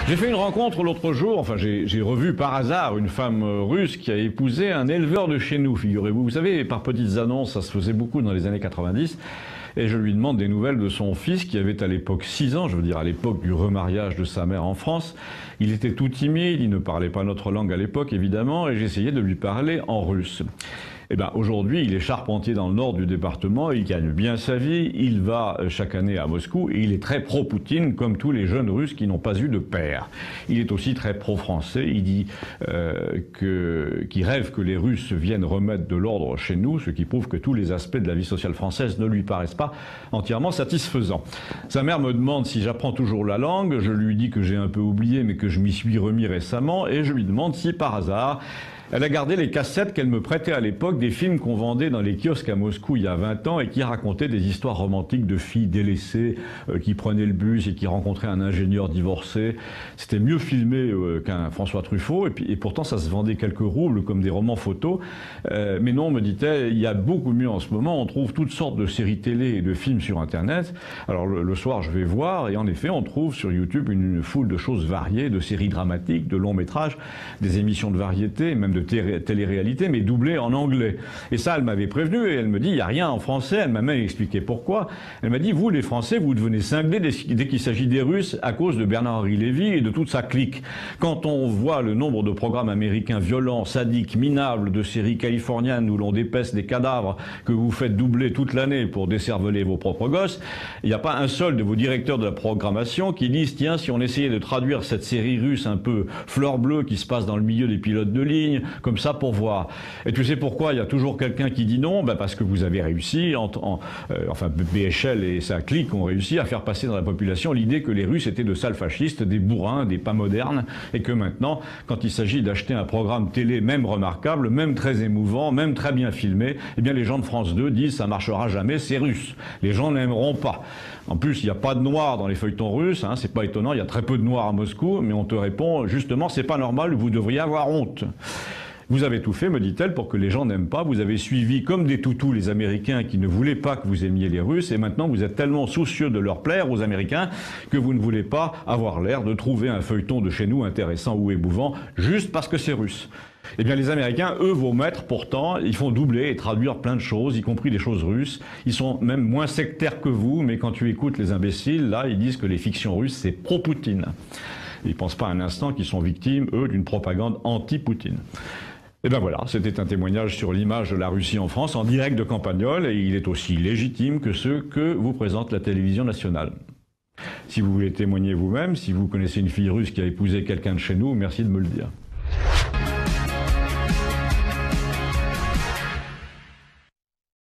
J'ai fait une rencontre l'autre jour, enfin j'ai revu par hasard une femme russe qui a épousé un éleveur de chez nous, figurez-vous. Vous savez, par petites annonces, ça se faisait beaucoup dans les années 90. Et je lui demande des nouvelles de son fils qui avait à l'époque 6 ans, je veux dire à l'époque du remariage de sa mère en France. Il était tout timide, il ne parlait pas notre langue à l'époque évidemment, et j'essayais de lui parler en russe. Eh bien, aujourd'hui, il est charpentier dans le nord du département, il gagne bien sa vie, il va chaque année à Moscou et il est très pro-Poutine, comme tous les jeunes Russes qui n'ont pas eu de père. Il est aussi très pro-français, il dit qu'il rêve que les Russes viennent remettre de l'ordre chez nous, ce qui prouve que tous les aspects de la vie sociale française ne lui paraissent pas entièrement satisfaisants. Sa mère me demande si j'apprends toujours la langue, je lui dis que j'ai un peu oublié mais que je m'y suis remis récemment, et je lui demande si par hasard elle a gardé les cassettes qu'elle me prêtait à l'époque des films qu'on vendait dans les kiosques à Moscou il y a 20 ans et qui racontaient des histoires romantiques de filles délaissées qui prenaient le bus et qui rencontraient un ingénieur divorcé. C'était mieux filmé qu'un François Truffaut et pourtant ça se vendait quelques roubles comme des romans photos. Mais non, me dit-elle, il y a beaucoup mieux en ce moment. On trouve toutes sortes de séries télé et de films sur Internet. Alors le soir, je vais voir et en effet, on trouve sur YouTube une foule de choses variées, de séries dramatiques, de longs métrages, des émissions de variété, même de télé-réalité, mais doublé en anglais. Et ça, elle m'avait prévenu et elle me dit, il n'y a rien en français. Elle m'a même expliqué pourquoi. Elle m'a dit, vous, les Français, vous devenez cinglés dès qu'il s'agit des Russes à cause de Bernard-Henri Lévy et de toute sa clique. Quand on voit le nombre de programmes américains violents, sadiques, minables, de séries californiennes où l'on dépèce des cadavres que vous faites doubler toute l'année pour décerveler vos propres gosses, il n'y a pas un seul de vos directeurs de la programmation qui disent, tiens, si on essayait de traduire cette série russe un peu fleur bleue qui se passe dans le milieu des pilotes de ligne, comme ça pour voir. Et tu sais pourquoi il y a toujours quelqu'un qui dit non? Ben parce que vous avez réussi, enfin BHL et sa clique ont réussi à faire passer dans la population l'idée que les Russes étaient de sales fascistes, des bourrins, des pas modernes, et que maintenant, quand il s'agit d'acheter un programme télé même remarquable, même très émouvant, même très bien filmé, eh bien les gens de France 2 disent ça marchera jamais, c'est russe. Les gens n'aimeront pas. En plus, il n'y a pas de noirs dans les feuilletons russes, hein, c'est pas étonnant, il y a très peu de noirs à Moscou, mais on te répond justement c'est pas normal, vous devriez avoir honte. Vous avez tout fait, me dit-elle, pour que les gens n'aiment pas. Vous avez suivi comme des toutous les Américains qui ne voulaient pas que vous aimiez les Russes. Et maintenant, vous êtes tellement soucieux de leur plaire aux Américains que vous ne voulez pas avoir l'air de trouver un feuilleton de chez nous intéressant ou émouvant juste parce que c'est russe. Eh bien, les Américains, eux, vos maîtres, pourtant, ils font doubler et traduire plein de choses, y compris des choses russes. Ils sont même moins sectaires que vous, mais quand tu écoutes les imbéciles, là, ils disent que les fictions russes, c'est pro-Poutine. Ils ne pensent pas un instant qu'ils sont victimes, eux, d'une propagande anti-Poutine. Et bien voilà, c'était un témoignage sur l'image de la Russie en France, en direct de Campagnol, et il est aussi légitime que ceux que vous présente la télévision nationale. Si vous voulez témoigner vous-même, si vous connaissez une fille russe qui a épousé quelqu'un de chez nous, merci de me le dire.